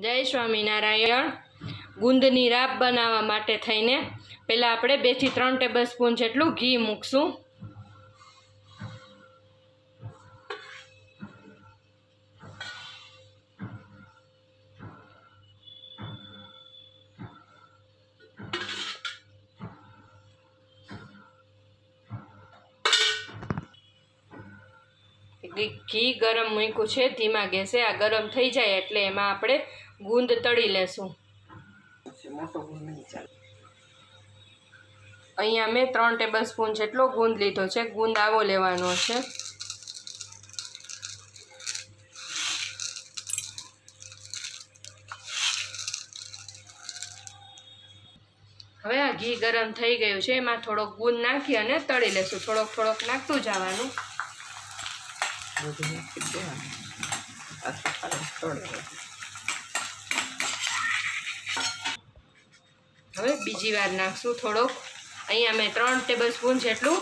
જય સ્વામિનારાયણ। ગુંદની રાબ બનાવવા માટે થઈને પહેલાં આપણે 2 થી 3 ટેબલ સ્પૂન જેટલું ઘી મૂકશું। ઘી ગરમ મૂક્યું છે ધીમા ગેસે। આ ગરમ થઈ જાય એટલે એમાં આપણે ગુંદ તળી લેશું। અહીંયા મેં 3 ટેબલ સ્પૂન જેટલો ગુંદ લીધો છે। ગુંદ આવો લેવાનો છે। હવે આ ઘી ગરમ થઈ ગયું છે, એમાં થોડોક ગુંદ નાખી અને તળી લેશું। થોડોક નાખતું જવાનું। હવે બીજી વાર નાખશું થોડોક। અહીંયા મેં 3 ટેબલ સ્પૂન જેટલું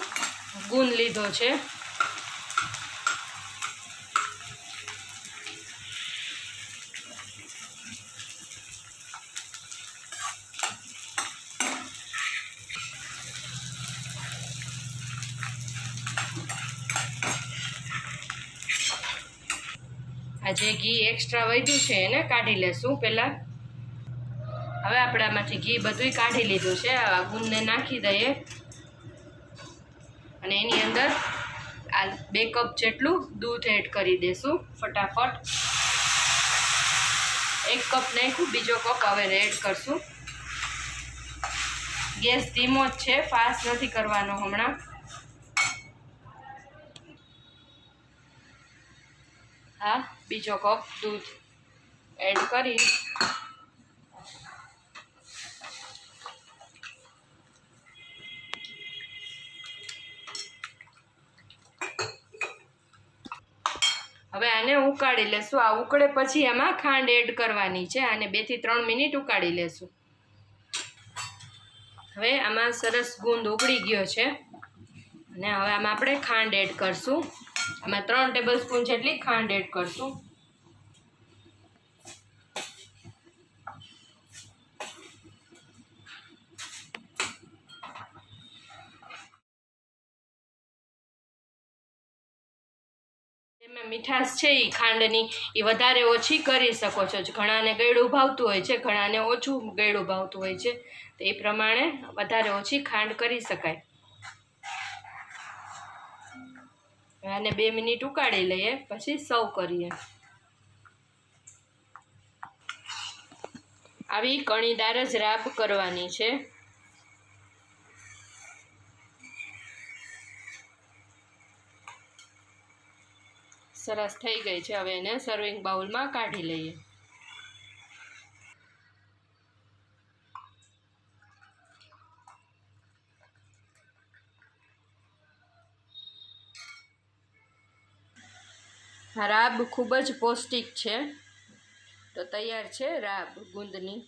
ગુંદ લીધો છે। આ જે ઘી એક્સ્ટ્રા વધ્યું છે એને કાઢી લેશું પહેલાં। હવે આપણે આમાંથી ઘી બધું કાઢી લીધું છે। આ ગુંદને નાખી દઈએ અને એની અંદર આ 2 કપ જેટલું દૂધ એડ કરી દઈશું ફટાફટ। 1 કપ નાખ્યું, બીજો કપ હવે એડ કરશું। ગેસ ધીમો જ છે, ફાસ્ટ નથી કરવાનો હમણાં। હા, બીજો કપ દૂધ એડ કરી હવે આને ઉકાળી લેશું। આ ઉકળે પછી આમાં ખાંડ એડ કરવાની છે। આને 2 થી 3 મિનિટ ઉકાળી લેશું। હવે આમાં સરસ ગુંદ ઉકળી ગયો છે અને હવે આમાં આપણે ખાંડ એડ કરશું। આમાં 3 ટેબલ સ્પૂન જેટલી ખાંડ એડ કરશું। એમાં મીઠાશ છે એ ખાંડની એ વધારે ઓછી કરી શકો છો। ઘણાને ગળ્યું ભાવતું હોય છે, ઘણાને ઓછું ગળ્યું ભાવતું હોય છે, તો એ પ્રમાણે વધારે ઓછી ખાંડ કરી શકાય। આને 2 મિનિટ ઉકાળી લઈએ પછી સર્વ કરીએ। આવી કણીદાર જ રાબ કરવાની છે। સરસ થઈ ગઈ છે। હવે એને સર્વિંગ બાઉલમાં કાઢી લઈએ। રાબ ખૂબ જ પૌષ્ટિક છે। તો તૈયાર છે રાબ ગુંદની।